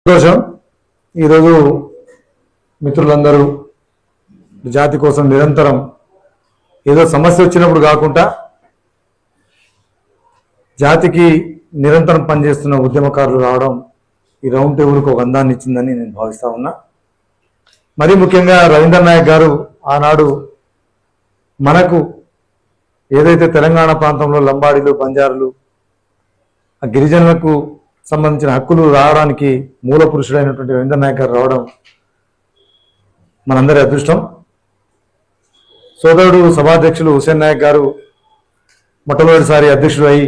సంతోషం. ఈరోజు మిత్రులందరూ జాతి కోసం నిరంతరం ఏదో సమస్య వచ్చినప్పుడు కాకుండా జాతికి నిరంతరం పనిచేస్తున్న ఉద్యమకారులు రావడం ఈ రౌండ్ టేబుల్కి ఒక అందాన్ని ఇచ్చిందని నేను భావిస్తా ఉన్నా. మరీ ముఖ్యంగా రవీంద్ర నాయక్ గారు ఆనాడు మనకు ఏదైతే తెలంగాణ ప్రాంతంలో లంబాడీలు, బంజారులు, ఆ గిరిజనులకు సంబంధించిన హక్కులు రావడానికి మూల పురుషుడైనటువంటి రవీంద్ర నాయక్ గారు రావడం మనందరి అదృష్టం. సోదరుడు సభాధ్యక్షులు హుసేన్ నాయక్ గారు మొట్టమొదటిసారి అధ్యక్షుడు అయి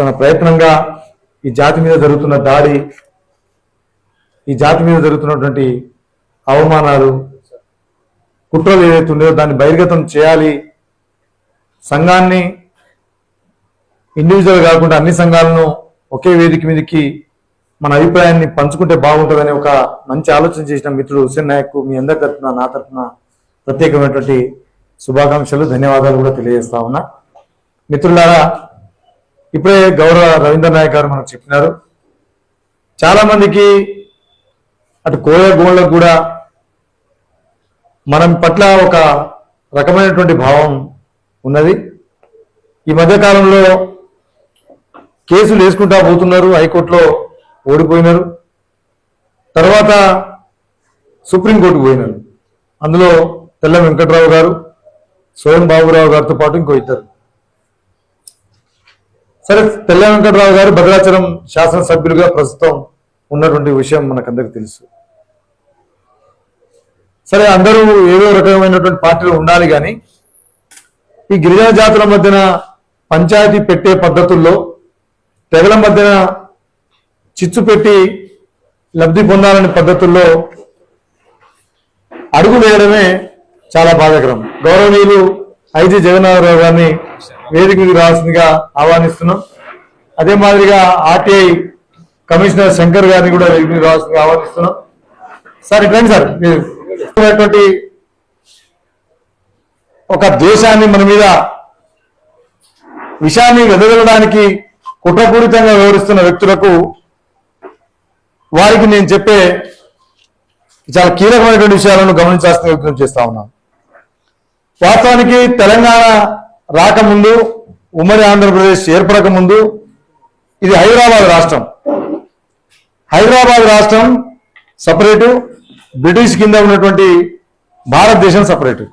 తన ప్రయత్నంగా ఈ జాతి మీద జరుగుతున్న దాడి, ఈ జాతి మీద జరుగుతున్నటువంటి అవమానాలు, కుట్రలు ఏదైతే ఉండేదో దాన్ని బహిర్గతం చేయాలి, సంఘాన్ని ఇండివిజువల్ కాకుండా అన్ని సంఘాలను ఒకే వేదిక మీదకి మన అభిప్రాయాన్ని పంచుకుంటే బాగుంటుందని ఒక మంచి ఆలోచన చేసిన మిత్రుడు హుసేన్ నాయక్ మీ అందరి తరఫున, నా తరఫున ప్రత్యేకమైనటువంటి శుభాకాంక్షలు, ధన్యవాదాలు కూడా తెలియజేస్తా ఉన్నా. మిత్రులారా, ఇప్పుడే గౌరవ రవీంద్ర నాయక్ గారు మనకు చెప్పినారు, చాలా మందికి అటు కోయ గోళ్ళకు కూడా మనం పట్ల ఒక రకమైనటువంటి భావం ఉన్నది. ఈ మధ్యకాలంలో కేసులు వేసుకుంటా పోతున్నారు, హైకోర్టులో ఓడిపోయినారు, తర్వాత సుప్రీంకోర్టుకు పోయినారు. అందులో తెల్ల వెంకట్రావు గారు, సోయం బాబురావు గారితో పాటు ఇంకో ఇద్దరు. సరే, తెల్ల వెంకట్రావు గారు భద్రాచలం శాసనసభ్యులుగా ప్రస్తుతం ఉన్నటువంటి విషయం మనకందరికి తెలుసు. సరే, అందరూ ఏదో రకమైనటువంటి పార్టీలు ఉండాలి, కానీ ఈ గిరిజన జాతుల మధ్యన పంచాయతీ పెట్టే పద్ధతుల్లో తెగల మధ్యన చిచ్చు పెట్టి లబ్ధి పొందాలనే పద్ధతుల్లో అడుగు వేయడమే చాలా బాధాకరం. గౌరవనీయులు ఐజీ జగన్నాథరావు గారిని వేదిక మీద రావాల్సిందిగా ఆహ్వానిస్తున్నాం. అదే మాదిరిగా ఆర్టీఐ కమిషనర్ శంకర్ గారిని కూడా వేదిక మీద రావాల్సిందిగా ఆహ్వానిస్తున్నాం. సార్ ఇట్లండి సార్, ఒక దేశాన్ని మన మీద విషయాన్ని వెదజల్లడానికి కుట్రపూరితంగా వ్యవహరిస్తున్న వ్యక్తులకు వారికి నేను చెప్పే చాలా కీలకమైనటువంటి విషయాలను గమనించాల్సిన వ్యక్తం చేస్తా ఉన్నాను. వాస్తవానికి తెలంగాణ రాకముందు, ఉమ్మడి ఆంధ్రప్రదేశ్ ఏర్పడక ముందు ఇది హైదరాబాద్ రాష్ట్రం. హైదరాబాద్ రాష్ట్రం సపరేటు, బ్రిటిష్ కింద ఉన్నటువంటి భారతదేశం సపరేటు.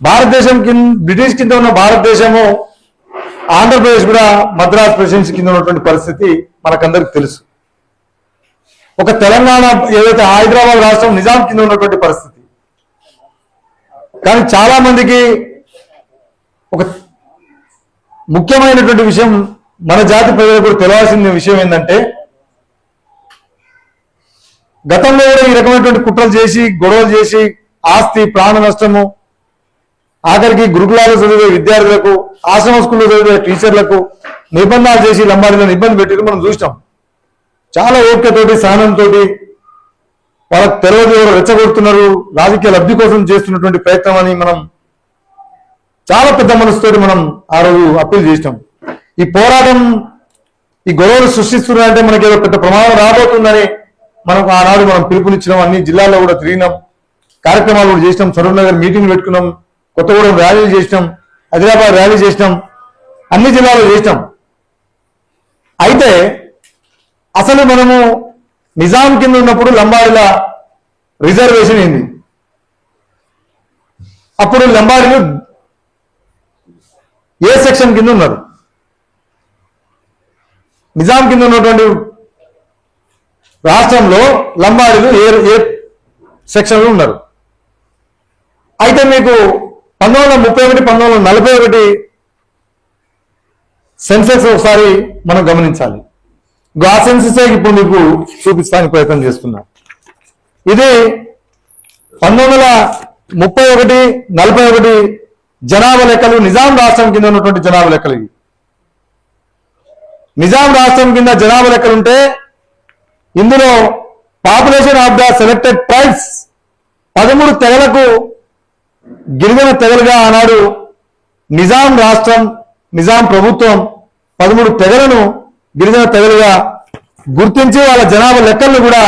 భారతదేశం బ్రిటిష్ కింద ఉన్న భారతదేశము, ఆంధ్రప్రదేశ్ కూడా మద్రాస్ ప్రెసిడెన్సీ కింద ఉన్నటువంటి పరిస్థితి మనకందరికి తెలుసు. ఒక తెలంగాణ ఏదైతే హైదరాబాద్ రాష్ట్రం నిజాం కింద ఉన్నటువంటి పరిస్థితి. కానీ చాలా మందికి ఒక ముఖ్యమైనటువంటి విషయం, మన జాతి ప్రజలకు కూడా తెలియాల్సిన విషయం ఏంటంటే, గతంలో కూడా ఈ రకమైనటువంటి కుట్రలు చేసి, గొడవలు చేసి, ఆస్తి ప్రాణ నష్టము, ఆఖరికి గురుకులాల్లో చదివే విద్యార్థులకు, ఆశ్రమ స్కూల్లో చదివే టీచర్లకు నిర్బంధాలు చేసి లంబాడీలను ఇబ్బంది పెట్టి మనం చూసినాం. చాలా ఓపికతోటి, సహనంతో వాళ్ళకు తెలియదు ఎవరు రెచ్చగొడుతున్నారు, రాజకీయ లబ్ధి కోసం చేస్తున్నటువంటి ప్రయత్నం అని మనం చాలా పెద్ద మనసుతో మనం ఆ రోజు అప్పీల్ చేసినాం. ఈ పోరాటం, ఈ గొడవలు సృష్టిస్తున్నారంటే మనకి ఏదో పెద్ద ప్రమాదం రాబోతుందని మనకు ఆనాడు మనం పిలుపునిచ్చినాం. అన్ని జిల్లాల్లో కూడా తిరిగినాం, కార్యక్రమాలు కూడా చేసినాం, సరూర్ నగర్ మీటింగ్ పెట్టుకున్నాం, కొత్తగూడెం ర్యాలీలు చేసినాం, ఆదిలాబాద్ ర్యాలీ చేసినాం, అన్ని జిల్లాలో చేసినాం. అయితే అసలు మనము నిజాం కింద ఉన్నప్పుడు లంబాడీల రిజర్వేషన్ ఏంది? అప్పుడు లంబాడీలు ఏ సెక్షన్ కింద ఉన్నారు? నిజాం కింద ఉన్నటువంటి రాష్ట్రంలో లంబాడీలు ఏ సెక్షన్లో ఉన్నారు? అయితే మీకు 1931, 1941 సెన్సెస్ ఒకసారి మనం గమనించాలి. ఆ సెన్సెసే ఇప్పుడు మీకు చూపిస్తానికి ప్రయత్నం చేస్తున్నా. ఇది 1931, 41 జనాభా లెక్కలు, నిజాం రాష్ట్రం కింద ఉన్నటువంటి జనాభా లెక్కలు. ఇవి నిజాం రాష్ట్రం కింద జనాభా లెక్కలు ఉంటే ఇందులో population of the selected tribes 13 తెగలకు గిరిజన తెగలుగా ఆనాడు నిజాం రాష్ట్రం, నిజాం ప్రభుత్వం 13 తెగలను గిరిజన తెగలుగా గుర్తించి వాళ్ళ జనాభా లెక్కలను కూడా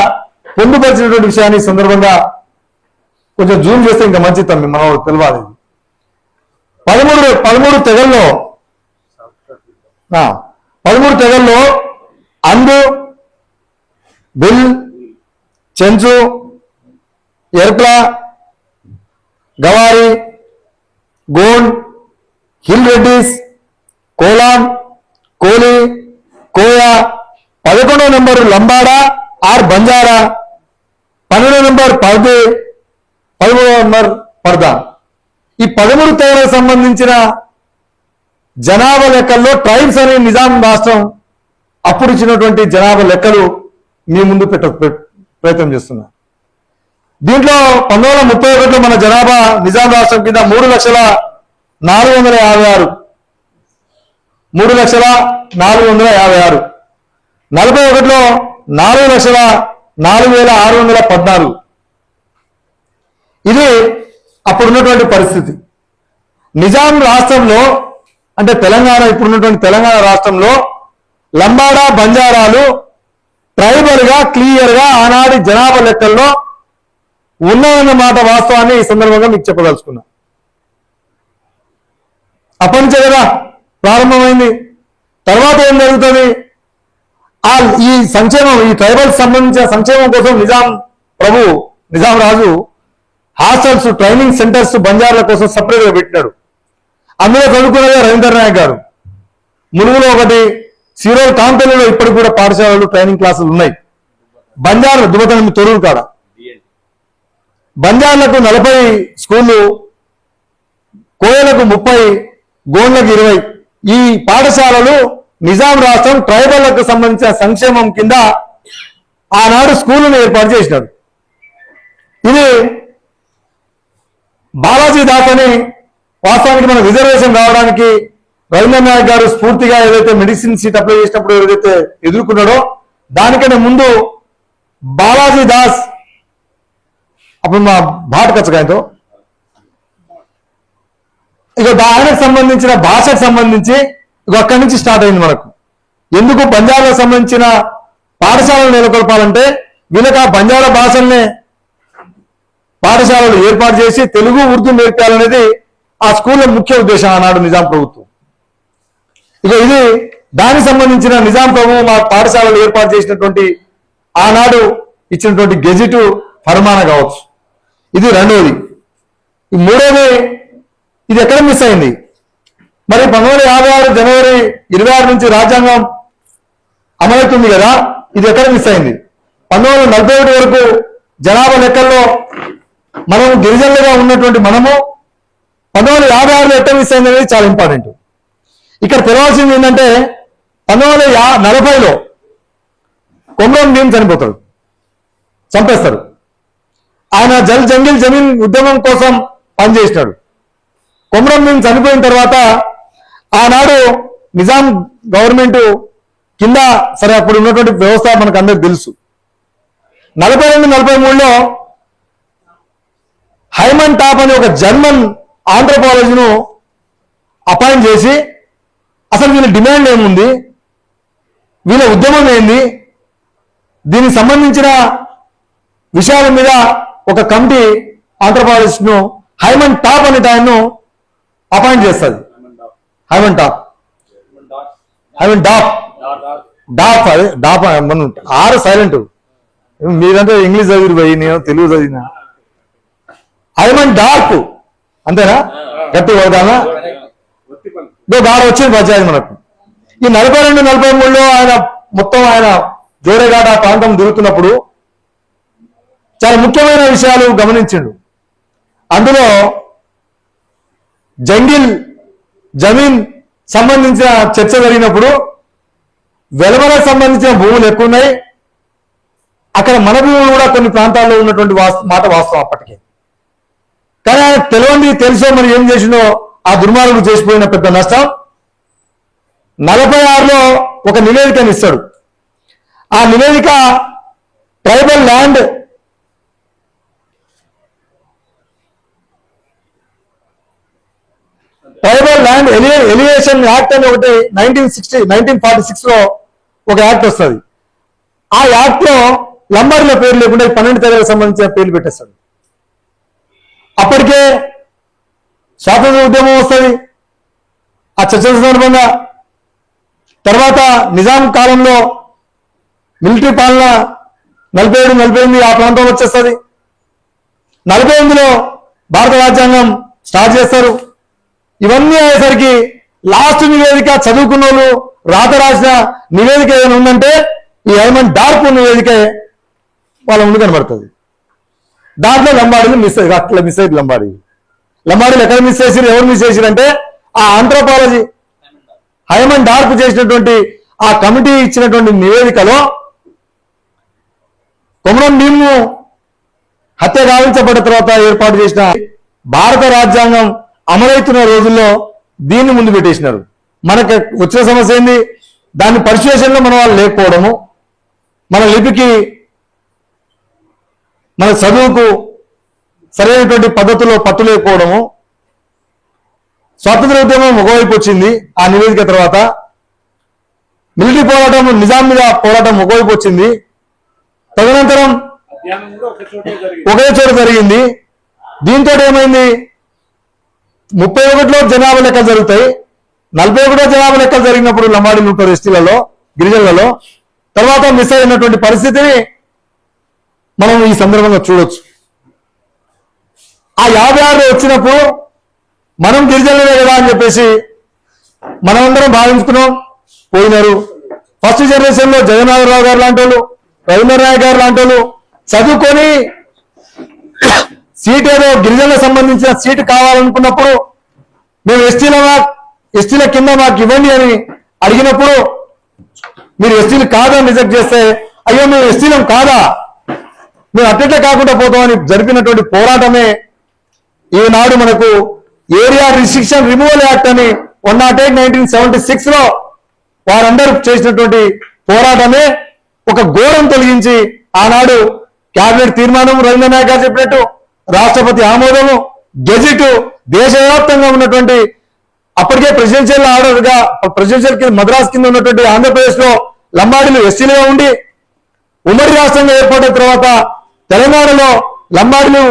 పొందుపరిచినటువంటి విషయాన్ని ఈ సందర్భంగా కొంచెం జూమ్ చేస్తే ఇంకా మంచిది తమ్మి మనం తెలవాలి. 13 తెగల్లో 13 తెగల్లో అందు, బిల్, చెంచు, ఎర్ప్ల, గవారి, గోండ్, హిల్ రెడ్డిస్, కోలాం, కోలి, కోయ, 11వ నెంబరు లంబాడా ఆర్ బంజారా, 12వ నెంబర్ పర్దే, 13వ నెంబర్ పర్దా. ఈ 13 తెగలకు సంబంధించిన జనాభా లెక్కల్లో ట్రైబ్స్ అనే నిజాం రాష్ట్రం అప్పుడు ఇచ్చినటువంటి జనాభా లెక్కలు మీ ముందు ప్రయత్నం చేస్తున్నా. దీంట్లో 1931లో మన జనాభా నిజాం రాష్ట్రం కింద 3,456,000 3,456,000. 41లో 4,04,614. ఇది అప్పుడున్నటువంటి పరిస్థితి. నిజాం రాష్ట్రంలో అంటే తెలంగాణ ఇప్పుడున్నటువంటి తెలంగాణ రాష్ట్రంలో లంబాడా బంజారాలు ట్రైబల్ గా క్లియర్ గా ఆనాటి జనాభా లెక్కల్లో ఉన్నాయన్నమాట వాస్తవాన్ని ఈ సందర్భంగా మీకు చెప్పదలుచుకున్నా. అప్పటి నుంచే కదా ప్రారంభమైంది. తర్వాత ఏం జరుగుతుంది? ఈ సంక్షేమం, ఈ ట్రైబల్ సంబంధించిన సంక్షేమం కోసం నిజాం రాజు హాస్టల్స్, ట్రైనింగ్ సెంటర్స్ బంజారాల కోసం సపరేట్గా పెట్టినాడు. అందులో చదువుకున్నదే రవీంద్ర నాయక్ గారు. ములుగులో ఒకటి, సిరోల్ కాంపల్లిలో ఇప్పటికి కూడా పాఠశాలలు ట్రైనింగ్ క్లాసులు ఉన్నాయి. బంజారా దుబతనం తొరూరు కాడ బంజార్లకు 40 స్కూళ్ళు, కోయలకు 30, గోండ్లకు 20. ఈ పాఠశాలలు నిజాం రాష్ట్రం ట్రైబల్లకు సంబంధించిన సంక్షేమం కింద ఆనాడు స్కూళ్ళను ఏర్పాటు చేసినాడు. ఇది బాలాజీ దాస్ అని వాస్తవానికి మన రిజర్వేషన్ రావడానికి రవీంద్ర నాయక్ గారు స్ఫూర్తిగా ఏదైతే మెడిసిన్ సీట్ అప్లై చేసినప్పుడు ఏదైతే ఎదుర్కొన్నాడో దానికంటే ముందు బాలాజీ దాస్ అప్పుడు మా భాట్ కచ్చగాయతో ఇక ఆయనకు సంబంధించిన భాషకు సంబంధించి ఇక అక్కడి నుంచి స్టార్ట్ అయింది మనకు. ఎందుకు బంజారాలకు సంబంధించిన పాఠశాలను నెలకొల్పాలంటే వీళ్ళకి ఆ బంజారా భాషల్నే పాఠశాలలు ఏర్పాటు చేసి తెలుగు, ఉర్దూ నేర్పాలనేది ఆ స్కూల్లో ముఖ్య ఉద్దేశం ఆనాడు నిజాం ప్రభుత్వం. ఇక ఇది దానికి సంబంధించిన నిజాం ప్రభుత్వం మా పాఠశాలలు ఏర్పాటు చేసినటువంటి ఆనాడు ఇచ్చినటువంటి గెజిట్ ఫర్మానా కావచ్చు. ఇది రెండవది. ఈ మూడవది, ఇది ఎక్కడ మిస్ అయింది మరి? 1956 జనవరి 26 నుంచి రాజ్యాంగం అమలవుతుంది కదా, ఇది ఎక్కడ మిస్ అయింది? 1941 వరకు జనాభా లెక్కల్లో మనం గిరిజనులుగా ఉన్నటువంటి మనము 1956లో ఎట్ట మిస్ అయింది అనేది చాలా ఇంపార్టెంట్. ఇక్కడ తెలవాల్సింది ఏంటంటే 1940లో కొమ్రం భీం చనిపోతాడు, చంపేస్తారు. ఆయన జల్ జంగిల్ జమీన్ ఉద్యమం కోసం పనిచేసినాడు. కొమ్రం భీం చనిపోయిన తర్వాత ఆనాడు నిజాం గవర్నమెంట్ కింద సరే అప్పుడు ఉన్నటువంటి వ్యవస్థ మనకు అందరికి తెలుసు. 42-43లో హైమన్ టాప్ అనే ఒక జర్మన్ ఆంథ్రోపాలజీను అపాయింట్ చేసి అసలు వీళ్ళ డిమాండ్ ఏముంది, వీళ్ళ ఉద్యమం ఏంది, దీనికి సంబంధించిన విషయాల మీద ఒక కమిటీ ఆంథ్రోపాలజిస్ట్ను హైమన్ టాప్ అనే ఆయన్ను అపాయింట్ చేస్తుంది. హైమన్ టాప్ అదే డాప్ ఆరు సైలెంట్. మీరంటే ఇంగ్లీష్ చదివి పోయి నేను తెలుగు చదివిన. హైమన్ డార్క్ అంతేనా? గట్టి పడతానా? గాడ వచ్చింది పంచాయతీ మనకు. ఈ 42-43లో ఆయన మొత్తం ఆయన జోడేఘాట్ ఆ ప్రాంతం తిరుగుతున్నప్పుడు చాలా ముఖ్యమైన విషయాలు గమనించిండు. అందులో జంగిల్ జమీన్ సంబంధించిన చర్చ జరిగినప్పుడు వెలమలకు సంబంధించిన భూములు ఎక్కువ ఉన్నాయి, అక్కడ మన భూములు కూడా కొన్ని ప్రాంతాల్లో ఉన్నటువంటి మాట వాస్తవం అప్పటికే. కానీ ఆయన తెలుసో మరి ఏం చేసిందో ఆ దుర్మార్గుడు చేసిపోయిన పెద్ద నష్టం. 46లో ఒక నివేదికను ఇస్తాడు. ఆ నివేదిక ట్రైబల్ ల్యాండ్ ఎలివేషన్ యాక్ట్ అని ఒకటి 1946లో ఒక యాక్ట్ వస్తుంది. ఆ యాక్ట్ లో లంబాడీల పేరు లేకుండా 12 తెగలకు సంబంధించిన పేర్లు పెట్టేస్తాడు. అప్పటికే స్వాతంత్ర ఉద్యమం వస్తుంది. ఆ చర్చల సందర్భంగా తర్వాత నిజాం కాలంలో మిలిటరీ పాలన 47 ఆ ప్రాంతంలో వచ్చేస్తుంది. 48లో భారత రాజ్యాంగం స్టార్ట్ చేస్తారు. ఇవన్నీ అయ్యేసరికి లాస్ట్ నివేదిక చదువుకున్న వాళ్ళు రాత రాసిన నివేదిక ఏదైనా ఉందంటే ఈ హైమండ్ డార్క్ నివేదిక వాళ్ళ ముందు కనబడుతుంది. దాంట్లో లంబాడీలు అట్లా మిస్ అయ్యి లంబాడీలు ఎక్కడ మిస్ చేసిరు, ఎవరు మిస్ చేసిరు అంటే ఆ ఆంథ్రోపాలజీ హైమండ్ డార్క్ చేసినటువంటి ఆ కమిటీ ఇచ్చినటువంటి నివేదికలో కొమరం భీము హత్య గావించబడ్డ తర్వాత ఏర్పాటు చేసిన భారత రాజ్యాంగం అమలవుతున్న రోజుల్లో దీన్ని ముందు పెట్టేసినారు. మనకు వచ్చిన సమస్య ఏంది, దాని పరిశోధనలో మన వాళ్ళు లేకపోవడము, మన లిపికి మన చదువుకు సరైనటువంటి పద్ధతిలో పట్టు లేకపోవడము. స్వాతంత్ర ఉద్యమం ఒకవైపు వచ్చింది ఆ నివేదిక తర్వాత, మిలిటరీ పోరాటం నిజాం మీద పోరాటం ఒకవైపు వచ్చింది, తదనంతరం ఒకే చోట జరిగింది. దీంతో ఏమైంది, 31లో జనాభా లెక్కలు జరుగుతాయి, 41లో జనాభా లెక్కలు జరిగినప్పుడు లంబాడీలు ఉంటారు ఎస్టీలలో గిరిజనులలో. తర్వాత మిస్ అయినటువంటి పరిస్థితిని మనం ఈ సందర్భంగా చూడొచ్చు. ఆ 56 వచ్చినప్పుడు మనం గిరిజనులే కదా అని చెప్పేసి మనమందరం భావించుకున్నాం, పోయినారు. ఫస్ట్ జనరేషన్ లో జగన్నాథరావు గారు లాంటి వాళ్ళు, రవీంద్రనాయక్ గారు లాంటి వాళ్ళు చదువుకొని సీట్ ఏదో గిరిజనులకు సంబంధించిన సీటు కావాలనుకున్నప్పుడు మేము ఎస్టీల కింద మాకు ఇవ్వండి అని అడిగినప్పుడు మీరు ఎస్టీలు కాదని రిజెక్ట్ చేస్తే అయ్యో మేము ఎస్టీలం కాదా, మేము అట్టే కాకుండా పోతామని జరిపినటువంటి పోరాటమే ఈనాడు మనకు ఏరియా రిస్ట్రిక్షన్ రిమూవల్ యాక్ట్ అని 108 1976 లో వారందరూ చేసినటువంటి పోరాటమే ఒక ఘోరం తొలగించి ఆనాడు క్యాబినెట్ తీర్మానం రవీంద్రనాయక్ గారు చెప్పినట్టు రాష్ట్రపతి ఆమోదము గెజిట్ దేశవ్యాప్తంగా ఉన్నటువంటి అప్పటికే ప్రెసిడెన్షియల్ ఆర్డర్ గా ప్రెసిడెన్షియల్ కింద మద్రాస్ కింద ఉన్నటువంటి ఆంధ్రప్రదేశ్ లో లంబాడీలు ఎస్టీలుగా ఉండి ఉమ్మడి రాష్ట్రంగా ఏర్పడిన తర్వాత తెలంగాణలో లంబాడీలు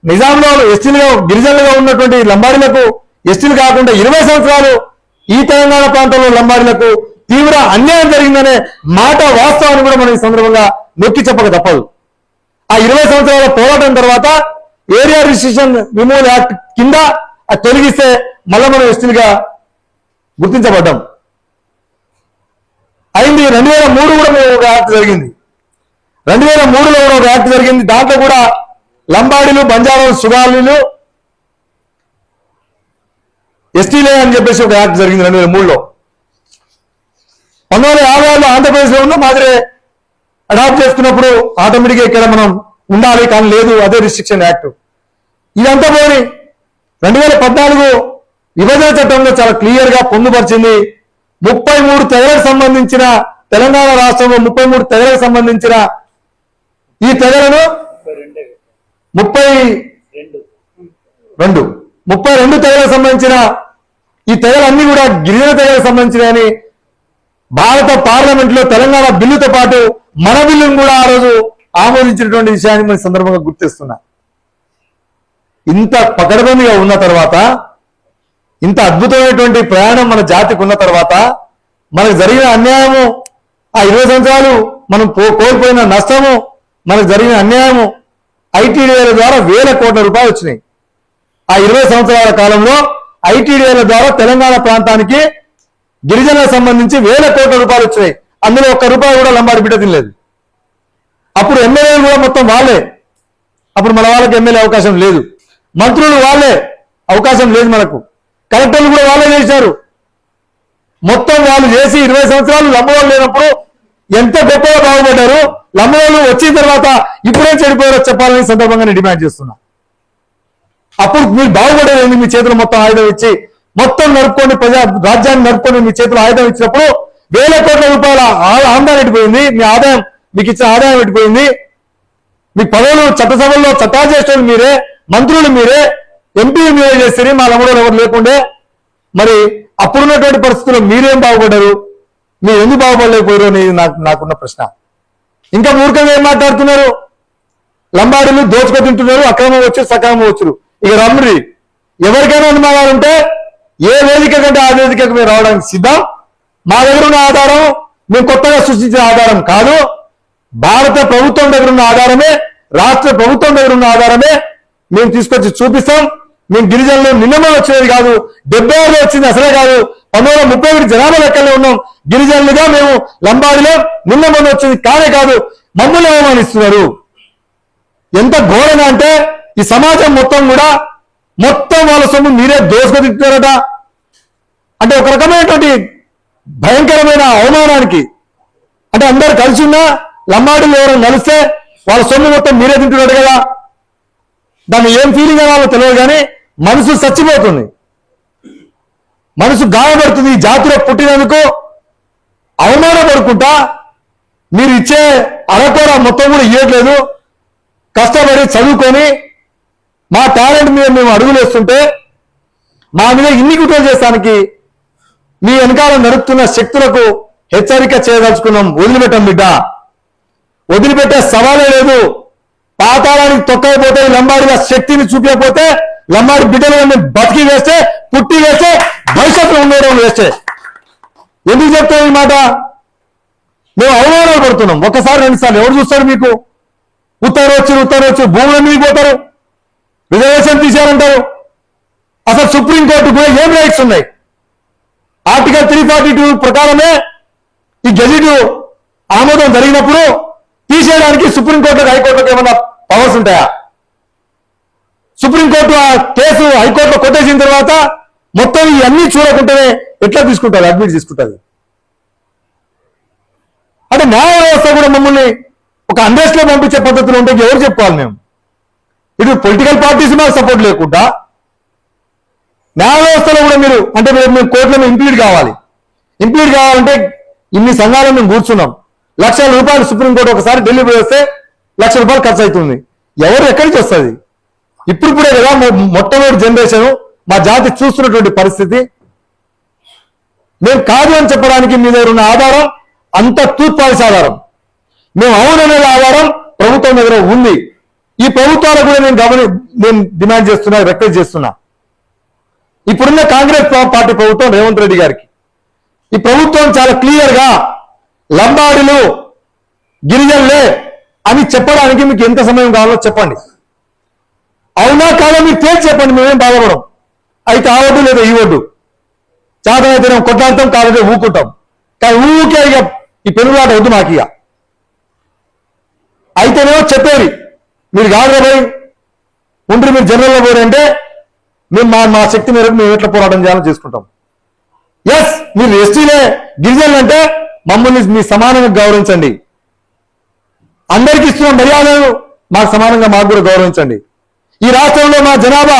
నిజాంలో ఎస్టీలుగా గిరిజనులుగా ఉన్నటువంటి లంబాడీలకు ఎస్టీలు కాకుండా 20 సంవత్సరాలు ఈ తెలంగాణ ప్రాంతంలో లంబాడీలకు తీవ్ర అన్యాయం జరిగిందనే మాట వాస్తవాన్ని కూడా మనం ఈ సందర్భంగా నొక్కి చెప్పక తప్పదు. ఆ 20 సంవత్సరాల పోరాటం తర్వాత ఏరియా రిస్ట్రిక్షన్ రిమూవల్ యాక్ట్ కింద అది తొలగిస్తే మళ్ళా మనం ఎస్టీలుగా గుర్తించబడ్డాం. అయింది 2003 కూడా ఒక యాక్ట్ జరిగింది. 2003లో కూడా ఒక యాక్ట్ జరిగింది. దాంట్లో కూడా లంబాడీలు, బంజారాలు, సుగాలీలు ఎస్టీలే అని చెప్పేసి ఒక యాక్ట్ జరిగింది 2003లో. 1956లో ఆంధ్రప్రదేశ్లో ఉన్న మాదిరే అడాప్ట్ చేసుకున్నప్పుడు ఆటోమేటిక్గా ఇక్కడ మనం ఉండాలి, కానీ లేదు, అదే రిస్ట్రిక్షన్ యాక్ట్. ఇదంతా పోయి 2014 విభజన చట్టంలో చాలా క్లియర్ గా పొందుపరిచింది. 33 తెగలకు సంబంధించిన తెలంగాణ రాష్ట్రంలో 33 తెగలకు సంబంధించిన ఈ తెగలను 32 తెగలకు సంబంధించిన ఈ తెగలన్నీ కూడా గిరిజన తెగలకు సంబంధించినని భారత పార్లమెంట్ లో తెలంగాణ బిల్లుతో పాటు మన బిల్లును కూడా ఆ రోజు ఆమోదించినటువంటి విషయాన్ని మన సందర్భంగా గుర్తిస్తున్నా. ఇంత పకడ్బందీగా ఉన్న తర్వాత, ఇంత అద్భుతమైనటువంటి ప్రయాణం మన జాతికి ఉన్న తర్వాత మనకు జరిగిన అన్యాయము, ఆ 20 సంవత్సరాలు మనం కోల్పోయిన నష్టము, మనకు జరిగిన అన్యాయము, ఐటీడీఏల ద్వారా వేల కోట్ల రూపాయలు వచ్చినాయి. ఆ 20 సంవత్సరాల కాలంలో ఐటీడీఏల ద్వారా తెలంగాణ ప్రాంతానికి గిరిజనులకు సంబంధించి వేల కోట్ల రూపాయలు వచ్చినాయి. అందులో ఒక్క రూపాయి కూడా లంబాడి బిడ్డ తినలేదు. అప్పుడు ఎమ్మెల్యేలు కూడా మొత్తం వాళ్ళే. అప్పుడు మన వాళ్ళకి ఎమ్మెల్యే అవకాశం లేదు, మంత్రులు వాళ్ళే, అవకాశం లేదు మనకు. కలెక్టర్లు కూడా వాళ్ళే చేశారు. మొత్తం వాళ్ళు చేసి 20 సంవత్సరాలు లంబవాళ్ళు లేనప్పుడు ఎంత గొప్పగా బాగుపడ్డారు. లంబవాళ్ళు వచ్చిన తర్వాత ఇప్పుడే చెడిపోయారో చెప్పాలని సందర్భంగా నేను డిమాండ్ చేస్తున్నా. అప్పుడు మీరు బాగుపడేది మీ చేతులు మొత్తం ఆయుధం ఇచ్చి మొత్తం నడుపుకొని రాజ్యాన్ని నడుపుకొని మీ చేతులు ఆయుధం ఇచ్చినప్పుడు వేల కోట్ల రూపాయల ఆదాయం ఎట్టిపోయింది, మీ ఆదాయం, మీకు ఇచ్చిన ఆదాయం ఎట్టిపోయింది. మీ పదవులు చట్టసభల్లో చట్టాలు చేసేవాళ్ళు మీరే, మంత్రులు మీరే, ఎంపీలు మీరే చేస్తే మా లంబడోలు ఎవరు లేకుండే. మరి అప్పుడున్నటువంటి పరిస్థితుల్లో మీరేం బాగుపడ్డారు, మీరు ఎందుకు బాగుపడలేకపోయారు అనేది నాకున్న ప్రశ్న. ఇంకా మూర్ఖంగా ఏం మాట్లాడుతున్నారు? లంబాడీలు దోచుకో తింటున్నారు, అక్రమం వచ్చు సక్రమం వచ్చు. ఇక రమ్రి ఎవరికైనా అనుమానాలు ఉంటే ఏ వేదిక కంటే ఆ వేదికకు మేము రావడానికి సిద్ధం. మా దగ్గర ఉన్న ఆధారం మేము కొత్తగా సృష్టించిన ఆధారం కాదు. భారత ప్రభుత్వం దగ్గర ఉన్న ఆధారమే, రాష్ట్ర ప్రభుత్వం దగ్గర ఉన్న ఆధారమే మేము తీసుకొచ్చి చూపిస్తాం. మేము గిరిజనులు నిన్నమో వచ్చేది కాదు, 76లో వచ్చింది అసలే కాదు. 1931 జనాభా లెక్కల్లో ఉన్నాం. గిరిజనులుగా మేము లంబాడిలో నిన్న మొన్న వచ్చింది కానే కాదు. మమ్మల్ని అవమానిస్తున్నారు. ఎంత ఘోరంగా అంటే ఈ సమాజం మొత్తం కూడా మొత్తం వాళ్ళ సొమ్ము మీరే దోసుకొదిస్తున్నారట. అంటే ఒక రకమైనటువంటి భయంకరమైన అవమానానికి, అంటే అందరు కలిసి ఉన్నా లంబాడీలు ఎవరైనా కలిస్తే వాళ్ళ సొమ్ము మొత్తం మీరే తింటున్నాడు కదా. దాన్ని ఏం ఫీలింగ్ అనాలో తెలియదు కానీ మనసు చచ్చిపోతుంది, మనసు గాయపడుతుంది. ఈ జాతిలో పుట్టినందుకు అవమానపడుకుంటా మీరు ఇచ్చే అరకొర మొత్తం కూడా ఇవ్వట్లేదు. కష్టపడి చదువుకొని మా టాలెంట్ మీద మేము అడుగులేస్తుంటే మా మీద ఇన్ని కుట్రలు చేస్తానికి మీ వెనకాల నడుపుతున్న శక్తులకు హెచ్చరిక చేయదలుచుకున్నాం. వదిలిపెట్టాం బిడ్డ, వదిలిపెట్టే సవాలే లేదు. పాతాళానికి తొక్కకపోతే లంబాడిల శక్తిని చూపించకపోతే లంబాడి బిడ్డలను బతికి వేస్తే, పుట్టి వేస్తే, భవిష్యత్తులో ఉండడం వేస్తే. ఎందుకు చెప్తాం ఈ మాట? మేము అవమానాలు పడుతున్నాం. ఒకసారి 2 సార్లు ఎవరు చూస్తారు? మీకు ఉత్తరం వచ్చి భూముల మీదకి పోతారు, రిజర్వేషన్ తీశారంటారు. అసలు సుప్రీంకోర్టు కూడా ఏం రైట్స్ ఉన్నాయి? ఆర్టికల్ 342 ప్రకారమే ఈ గెజిట్ ఆమోదం జరిగినప్పుడు తీసేయడానికి సుప్రీంకోర్టుకు హైకోర్టుకు ఏమన్నా పవర్స్ ఉంటాయా? సుప్రీంకోర్టు ఆ కేసు హైకోర్టులో కొట్టేసిన తర్వాత మొత్తం ఇవన్నీ చూడకుండానే ఎట్లా తీసుకుంటారు? అడ్మిట్ తీసుకుంటుంది. అంటే న్యాయ వ్యవస్థ కూడా మమ్మల్ని ఒక అండర్స్ లో పంపించే పద్ధతులు ఉంటే ఎవరు చెప్పుకోవాలి? మేము ఇటు పొలిటికల్ పార్టీస్ మాకు సపోర్ట్ లేకుండా న్యాయ వ్యవస్థలో కూడా మీరు అంటే మేము కోర్టులో ఇంప్లీడ్ కావాలి. ఇంప్లీడ్ కావాలంటే ఇన్ని సంఘాలను మేము కూర్చున్నాం. లక్షల రూపాయలు సుప్రీంకోర్టు ఒకసారి ఢిల్లీ పోయి వస్తే ₹1,00,000 ఖర్చు అవుతుంది. ఎవరు ఎక్కడి నుంచి వస్తుంది? ఇప్పుడే కదా మొట్టమొదటి జనరేషన్ మా జాతి చూస్తున్నటువంటి పరిస్థితి. మేము కాదు అని చెప్పడానికి మీ దగ్గర ఉన్న ఆధారం అంత తూత్పాల్సి ఆధారం. మేము అవుననేది ఆధారం ప్రభుత్వం దగ్గర ఉంది. ఈ ప్రభుత్వాలకు కూడా నేను డిమాండ్ చేస్తున్నా, రిక్వెస్ట్ చేస్తున్నా. ఇప్పుడున్న కాంగ్రెస్ పార్టీ ప్రభుత్వం రేవంత్ రెడ్డి గారికి ఈ ప్రభుత్వం చాలా క్లియర్ గా లంబాడీలు గిరిజనులే అని చెప్పడానికి మీకు ఎంత సమయం కావాలో చెప్పండి. అవునా కాదా మీరు తేల్చి చెప్పండి. మేమేం బాధపడం. అయితే ఆ ఒడ్డు లేదా ఈ ఒడ్డు చాదైతే కొట్లాడతాం, కాదంటే ఊకుంటాం. కానీ ఊకే ఇక ఈ పెనుగులాట వద్దు మాకు. ఇక అయితేనేమో చెప్పేది మీరు కాదు పోయి ఉండ్రి మీరు జనరల్లో పోరంటే మేము మా శక్తి మేరకు మేము ఎట్లా పోరాటం చేయాలో చేసుకుంటాం. ఎస్ మీరు ఎస్టీలే గిరిజనులు అంటే మమ్మల్ని మీ సమానంగా గౌరవించండి. అందరికీ ఇస్తున్న మర్యాదలు మాకు సమానంగా మాకు కూడా గౌరవించండి. ఈ రాష్ట్రంలో మా జనాభా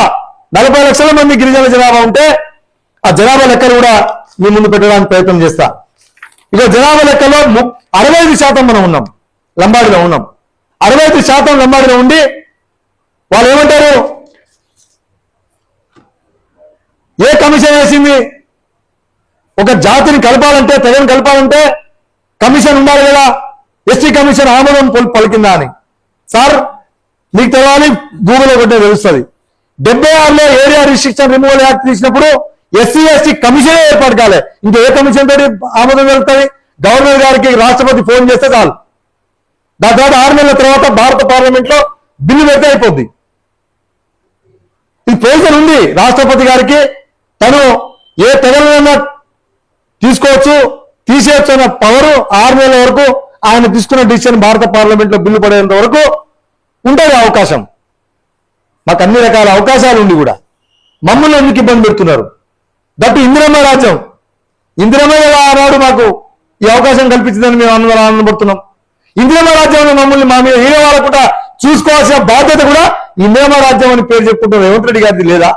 40 లక్షల మంది గిరిజన జనాభా ఉంటే ఆ జనాభా లెక్కలు కూడా మీ ముందు పెట్టడానికి ప్రయత్నం చేస్తా. ఇక జనాభా లెక్కలో 65% మనం ఉన్నాం, లంబాడిలో ఉన్నాం. 65% లంబాడిలో ఉండి వాళ్ళు ఏమంటారు? ఏ కమిషన్ వేసింది? ఒక జాతిని కలపాలంటే, తెగని కలపాలంటే కమిషన్ ఉండాలి కదా. ఎస్టీ కమిషన్ ఆమోదం పలికిందా అని. సార్ మీకు తెలవాలి, గూగుల్లో కొట్టే తెలుస్తుంది. 76లో ఏరియా రిస్ట్రిక్షన్ రిమూవల్ యాక్ట్ తీసినప్పుడు SC/ST కమిషనే ఏర్పాటు కాలే. ఇంకా ఏ కమిషన్ తోటి ఆమోదం జరుగుతుంది? గవర్నర్ గారికి రాష్ట్రపతి ఫోన్ చేస్తే చాలు. దాని తర్వాత 6 నెలల తర్వాత భారత పార్లమెంట్ లో బిల్లు పెడితే అయిపోద్ది. ఈ ప్రొవిజన్ ఉంది రాష్ట్రపతి గారికి. తను ఏ తెగలైనా తీసుకోవచ్చు, తీసేయచ్చు అన్న పవరు 6 నెలల వరకు ఆయన తీసుకున్న డిసిషన్ భారత పార్లమెంట్ లో బిల్లు పడేంత వరకు ఉంటుంది అవకాశం. మాకు అన్ని రకాల అవకాశాలు ఉండి కూడా మమ్మల్ని ఎందుకు ఇబ్బంది పెడుతున్నారు? దట్టు ఇందిరమ్మ రాజ్యం. ఇందిరమ్మ ఆనాడు మాకు ఈ అవకాశం కల్పించిందని మేము అందరం ఆనందపడుతున్నాం. ఇందిరమ్మ రాజ్యంలో మమ్మల్ని మా మీద హీరో వాళ్ళకుండా చూసుకోవాల్సిన బాధ్యత కూడా ఇందిరమ్మ రాజ్యం అని పేరు చెప్పుకుంటున్న రేవంత్ రెడ్డి గారిది లేదా?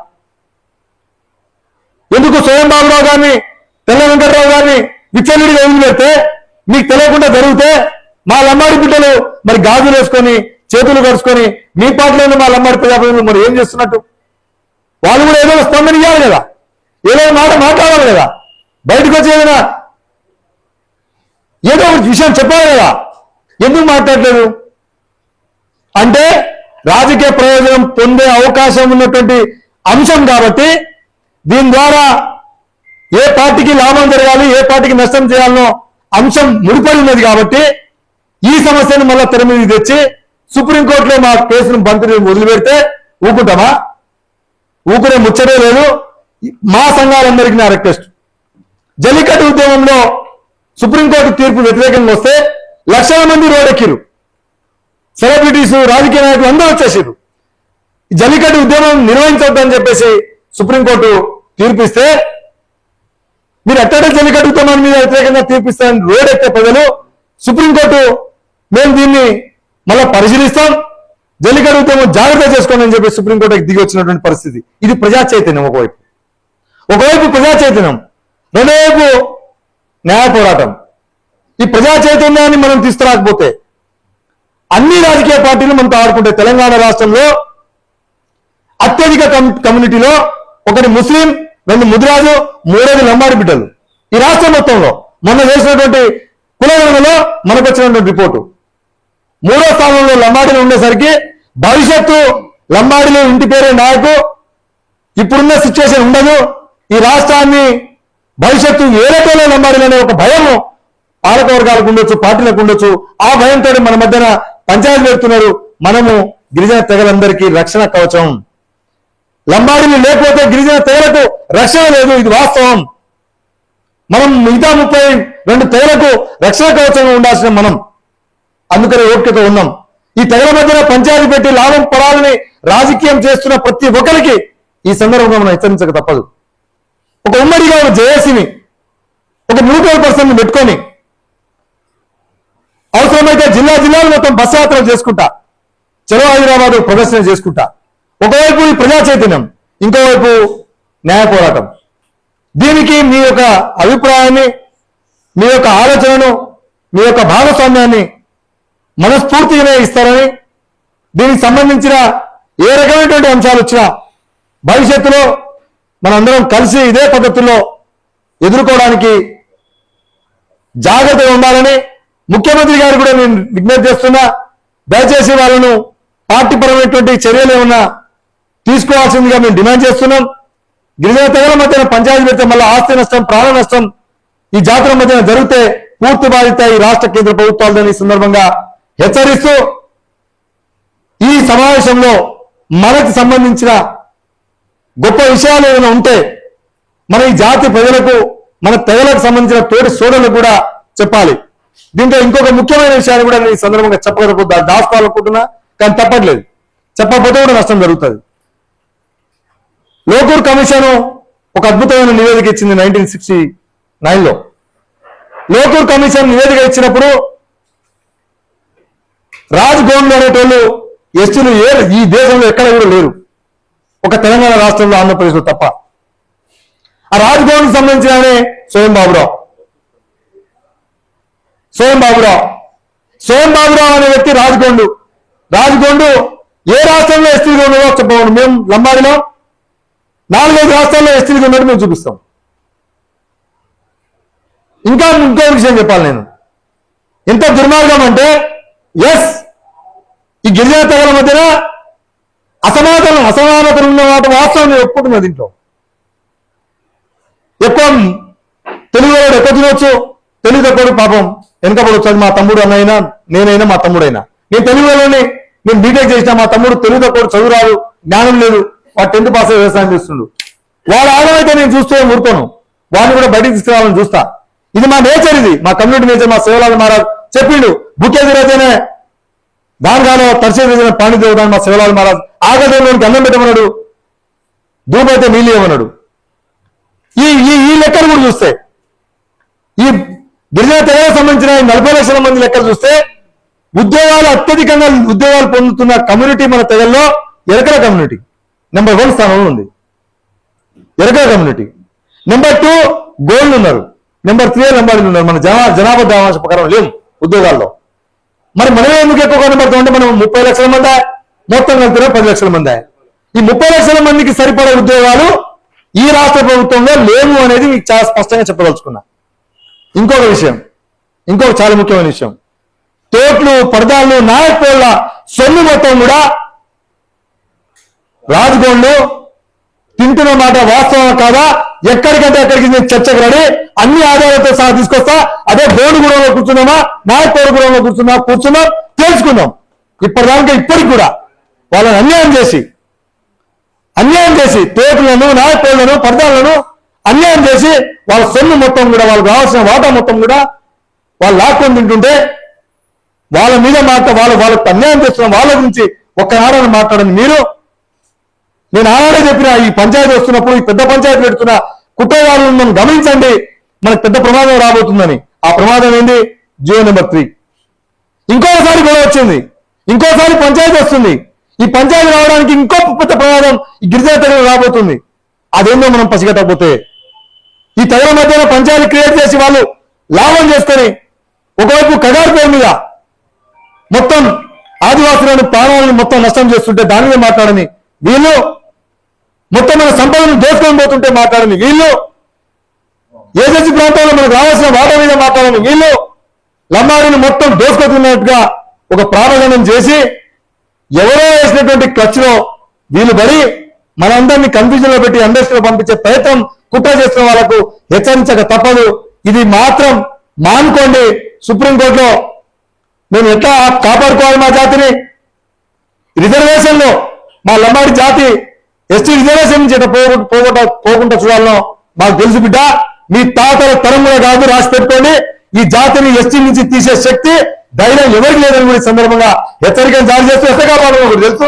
ఎందుకు స్వయం బాబురావు గారిని, తెల్ల వెంకటరావు గారిని విచ్చలవిడిగా వదిలిపెడితే మీకు తెలియకుండా జరిగితే మా లంబాడి బిడ్డలు మరి గాజులు వేసుకొని చేతులు కడుచుకొని మీ పాటలోనే మా లంబాడి ప్రజాప్రతినిధులు మరి ఏం చేస్తున్నట్టు? వాళ్ళు కూడా ఏదో స్పందన ఇవ్వాలి కదా, ఏదో మాట మాట్లాడాలి కదా, బయటకు వచ్చి ఏదో ఒక విషయం చెప్పాలి కదా. ఎందుకు మాట్లాడలేదు అంటే రాజకీయ ప్రయోజనం పొందే అవకాశం ఉన్నటువంటి అంశం కాబట్టి దీని ద్వారా ఏ పార్టీకి లాభం జరగాలి ఏ పార్టీకి నష్టం చేయాలనో అంశం ముడిపడి ఉన్నది కాబట్టి ఈ సమస్యను మళ్ళా తెర మీద తెచ్చి సుప్రీంకోర్టులో మా కేసును బంతిని వదిలిపెడితే ఊకుంటామా? ఊకునే ముచ్చటే లేదు. మా సంఘాలందరికీ నా రిక్వెస్ట్, జల్లికట్టు ఉద్యమంలో సుప్రీంకోర్టు తీర్పు వ్యతిరేకంగా వస్తే లక్షల మంది రోడ్డెక్కిరు, సెలబ్రిటీస్ రాజకీయ నాయకులు అందరూ వచ్చేసారు. జల్లికట్టు ఉద్యమం నిర్వహించొద్దని చెప్పేసి సుప్రీంకోర్టు తీర్పిస్తే మీరు ఎట్టడే జల్లికట్టు ఉద్యమం మీద వ్యతిరేకంగా తీర్పిస్తారని రోడ్డెక్కే ప్రజలు సుప్రీంకోర్టు మేము దీన్ని మళ్ళా పరిశీలిస్తాం, జల్లికట్టు ఉద్యమం జాగ్రత్త చేసుకోండి అని చెప్పి సుప్రీంకోర్టుకి దిగి వచ్చినటువంటి పరిస్థితి. ఇది ప్రజా చైతన్యం. ఒకవైపు ప్రజా చైతన్యం, రెండో వైపు న్యాయ పోరాటం. ఈ ప్రజా చైతన్యాన్ని మనం తీసుకురాకపోతే అన్ని రాజకీయ పార్టీలు మనతో ఆడుకుంటాయి. తెలంగాణ రాష్ట్రంలో అత్యధిక కమ్యూనిటీలో ఒకటి ముస్లిం, రెండు ముదిరాజు, మూడోది లంబాడి బిడ్డలు. ఈ రాష్ట్రం మొత్తంలో మొన్న చేసినటువంటి కులగణనలో మనకు వచ్చినటువంటి రిపోర్టు మూడో స్థానంలో లంబాడీలు ఉండేసరికి భవిష్యత్తు లంబాడీలు ఇంటి పేరే నాయకు ఇప్పుడున్న సిచ్యువేషన్ ఉండదు. ఈ రాష్ట్రాన్ని భవిష్యత్తు ఏలటోలో లంబాడీలు అనే ఒక భయం పాలకవర్గాలకు ఉండొచ్చు, పార్టీలకు ఉండొచ్చు. ఆ భయంతో మన మధ్యన పంచాయతీ పెడుతున్నారు. మనము గిరిజన తెగలందరికీ రక్షణ కవచం. లంబాడీలు లేకపోతే గిరిజన తెగలకు రక్షణ లేదు, ఇది వాస్తవం. మనం మిగతా 32 తెగలకు రక్షణ కవచంగా ఉండాల్సిన మనం అందుకని ఓపికతో ఉన్నాం. ఈ తెగల మధ్యన పంచాయతీ పెట్టి లాభం పడాలని రాజకీయం చేస్తున్న ప్రతి ఒక్కరికి ఈ సందర్భంగా మనం హెచ్చరించక తప్పదు. ఒక ఉమ్మడిగా ఒక జేఏసీని ఒక న్యూట్రల్ పర్సన్ పెట్టుకొని అవసరమైతే జిల్లాలు మొత్తం బస్ యాత్రలు చేసుకుంటా, చలో హైదరాబాద్ ప్రదర్శన చేసుకుంటా. ఒకవైపు ఈ ప్రజా చైతన్యం, ఇంకోవైపు న్యాయ పోరాటం. దీనికి మీ యొక్క అభిప్రాయాన్ని, మీ యొక్క ఆలోచనను, మీ యొక్క భాగస్వామ్యాన్ని మనస్ఫూర్తిగానే ఇస్తారని, దీనికి సంబంధించిన ఏ రకమైనటువంటి అంశాలు వచ్చినా భవిష్యత్తులో మనందరం కలిసి ఇదే పద్ధతుల్లో ఎదుర్కోవడానికి జాగ్రత్తగా ఉండాలని ముఖ్యమంత్రి గారు కూడా నేను విజ్ఞప్తి చేస్తున్నా. దయచేసి వాళ్ళను పార్టీ పరమైనటువంటి చర్యలు ఏమన్నా తీసుకోవాల్సిందిగా మేము డిమాండ్ చేస్తున్నాం. గిరిజన తెగల మధ్యన పంచాయతీ పెడితే మళ్ళీ ఆస్తి నష్టం, ప్రాణ నష్టం ఈ జాతర మధ్యన జరిగితే పూర్తి బాధ్యత ఈ రాష్ట్ర కేంద్ర ప్రభుత్వాలని ఈ సందర్భంగా హెచ్చరిస్తూ, ఈ సమావేశంలో మనకు సంబంధించిన గొప్ప విషయాలు ఏమైనా ఉంటే మన ఈ జాతి ప్రజలకు, మన తెగలకు సంబంధించిన తోటి సోదరులకు కూడా చెప్పాలి. దీంట్లో ఇంకొక ముఖ్యమైన విషయాన్ని కూడా నేను ఈ సందర్భంగా చెప్పగలుగుతా, దాచుకోవాలనుకుంటున్నా, కానీ తప్పట్లేదు. చెప్పకపోతే కూడా నష్టం జరుగుతుంది. లోకూర్ కమిషన్ ఒక అద్భుతమైన నివేదిక ఇచ్చింది 1969లో. లోకూర్ కమిషన్ నివేదిక ఇచ్చినప్పుడు రాజ్ గోండ్ అనేటోళ్ళు ఎస్టీలు ఈ దేశంలో ఎక్కడ కూడా లేరు, ఒక తెలంగాణ రాష్ట్రంలో ఆంధ్రప్రదేశ్లో తప్ప. ఆ రాజ్ గోండ్కి సంబంధించిన స్వయం బాబురావు అనే వ్యక్తి రాజ్గోండు ఏ రాష్ట్రంలో ఎస్టీలు ఉన్నదో చెప్పండి. మేము లంబాడిలో 4-5 రాష్ట్రాల్లో ఎస్టీలు ఉన్నట్టు మేము చూపిస్తాం. ఇంకో విషయం చెప్పాలి నేను, ఎంత దుర్మార్గం అంటే ఈ గిరిజన తెగల మధ్యన అసమానతలు ఉన్న వాటి వాస్తవం నేను ఒప్పుకుంటున్నా. దీంట్లో ఎక్కువ తెలుగు వాడు ఎక్కువ తినవచ్చు, తెలుగు తక్కువ పాపం వెనకబడవచ్చు. అది మా తమ్ముడు అన్నైనా, నేనైనా, మా తమ్ముడైనా. నేను తెలుగు వాళ్ళని, నేను బీటెక్ చేసిన, మా తమ్ముడు తెలుగు తక్కువ, చదువు రాదు, జ్ఞానం లేదు, వాడు 10th పాస్ వ్యవసాయం చేస్తుండు. వాడు ఆగమైతే నేను చూస్తూ ఊరుకోను, వాడిని కూడా బయటికి తీసుకురావాలని చూస్తా. ఇది మా నేచర్, ఇది మా కమ్యూనిటీ నేచర్. మా శివలాల్ మహారాజ్ చెప్పిండు, బుక్కేది రైతేనే దానిగాలో తరిచేది పాణి దేవుడు. మా శివలాల్ మహారాజ్ ఆగదేవునికి అన్నం పెట్టమన్నాడు, దూపైతే నీళ్ళు ఇవ్వమన్నాడు. ఈ లెక్కలు కూడా చూస్తే, ఈ గిరిజన తెగలకు సంబంధించిన 40 లక్షల మంది లెక్కలు చూస్తే అత్యధికంగా ఉద్యోగాలు పొందుతున్న కమ్యూనిటీ మన తెగల్లో ఎరకల కమ్యూనిటీ నెంబర్ 1 స్థానంలో ఉంది. ఎరకల కమ్యూనిటీ. నెంబర్ 2 గోల్డ్ ఉన్నారు. నెంబర్ 3 లంబాడీలు ఉన్నారు. మన జనాభా దావాంశ ప్రకారం లేవు ఉద్యోగాల్లో. మరి మనమే ఎందుకు ఎక్కువ కనబడుతుంటే మనం 30 లక్షల మంది మొత్తం కలిపిన 10 లక్షల మంది. ఈ 30 లక్షల మందికి సరిపడే ఉద్యోగాలు ఈ రాష్ట్ర ప్రభుత్వంలో లేవు అనేది మీకు చాలా స్పష్టంగా చెప్పదలుచుకున్నా. ఇంకొక చాలా ముఖ్యమైన విషయం, తోట్లు పరదాళ్ళు నాయకుల సొమ్ము మొత్తం కూడా రాజగోండ్లు తింటున్న మాట వాస్తవం కాదా, ఎక్కడికంటే అక్కడికి నేను చర్చకు రెడీ, అన్ని ఆధారాలతో సహా తీసుకొస్తా. అదే గోడుగూడెంలో కూర్చున్నామా, నాయకగూడెంలో కూర్చున్నాం తెలుసుకుందాం. ఇప్పటికి కూడా వాళ్ళని అన్యాయం చేసి తోటలను నాయకులను పరదాలను అన్యాయం చేసి వాళ్ళ సొమ్ము మొత్తం కూడా వాళ్ళకి రావాల్సిన వాటా మొత్తం కూడా వాళ్ళు లాక్కొని తింటుంటే వాళ్ళ మీద వాళ్ళకి అన్యాయం చేస్తున్న వాళ్ళ గురించి ఒక్కనాడని మాట్లాడని మీరు. నేను ఆనాడే చెప్పిన, ఈ పంచాయతీ వస్తున్నప్పుడు, ఈ పెద్ద పంచాయతీ పెడుతున్న కుట్రదారులను మనం గమనించండి, మనకు పెద్ద ప్రమాదం రాబోతుందని. ఆ ప్రమాదం ఏంది? జియో నెంబర్ 3. ఇంకోసారి గొడవ వచ్చింది, ఇంకోసారి పంచాయతీ వస్తుంది. ఈ పంచాయతీ రావడానికి ఇంకో పెద్ద ప్రమాదం ఈ గిరిజన తెగలు రాబోతుంది. అదేందో మనం పసిగట్టకపోతే ఈ తెగల మధ్యన పంచాయతీ క్రియేట్ చేసి వాళ్ళు లాభం చేసుకొని ఒకవైపు కగారు పేరు మీద మొత్తం ఆదివాసులను ప్రాణాలను మొత్తం నష్టం చేస్తుంటే దాని మీద మాట్లాడని వీళ్ళు, మొత్తం మన సంపదను దోచుకొని పోతుంటే మాట్లాడని వీళ్ళు, ఏజెన్సీ ప్రాంతంలో మనకు రావాల్సిన వాటా మీద మాట్లాడని వీళ్ళు, లంబాడిని మొత్తం దోచుకుంటున్నట్టుగా ఒక ప్రారంభం చేసి ఎవరో వేసినటువంటి క్లచ్ లో వీళ్ళు పడి మనందరినీ కన్ఫ్యూజన్ లో పెట్టి ఇండస్ట్రీలో పంపించే ప్రయత్నం కుట్ర చేస్తున్న వాళ్లకు హెచ్చరించక తప్పదు. ఇది మాత్రం మానుకోండి. సుప్రీంకోర్టులో మేము ఎట్లా కాపాడుకోవాలి మా జాతిని? రిజర్వేషన్ లో మా లంబాడి జాతి ఎస్టీ రిజర్వేషన్ నుంచి పోకుండా చూడాలనో మాకు తెలుసు బిడ్డ. మీ తాతల తరం కూడా కాదు, రాసి పెట్టుకోండి. ఈ జాతిని ఎస్టీ నుంచి తీసే శక్తి ధైర్యం ఎవరికి లేదని కూడా ఈ సందర్భంగా హెచ్చరికలు జారీ చేస్తూ ఎట్లా కాపాడమో కూడా తెలుసు.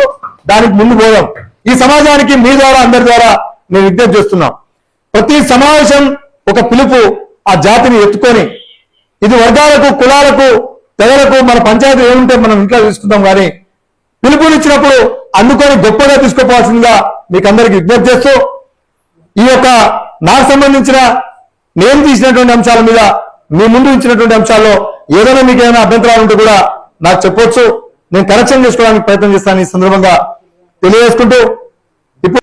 దానికి ముందు పోదాం. ఈ సమాజానికి మీ ద్వారా అందరి ద్వారా నేను విజ్ఞప్తి చేస్తున్నాం. ప్రతి సమావేశం ఒక పిలుపు ఆ జాతిని ఎత్తుకొని, ఇది వర్గాలకు కులాలకు తెగలకు మన పంచాయతీ ఏముంటే మనం ఇంట్లో తీసుకుందాం, కానీ పిలుపునిచ్చినప్పుడు అందుకొని గొప్పగా తీసుకోవాల్సిందిగా మీకు అందరికి విజ్ఞప్తి చేస్తూ, ఈ యొక్క నాకు సంబంధించిన నేను తీసినటువంటి అంశాల మీద మీ ముందు ఇచ్చినటువంటి అంశాల్లో ఏదైనా మీకు ఏమైనా అభ్యంతరాలు ఉంటే కూడా నాకు చెప్పొచ్చు. నేను కరెక్షన్ చేసుకోవడానికి ప్రయత్నం చేస్తాను ఈ సందర్భంగా తెలియజేసుకుంటూ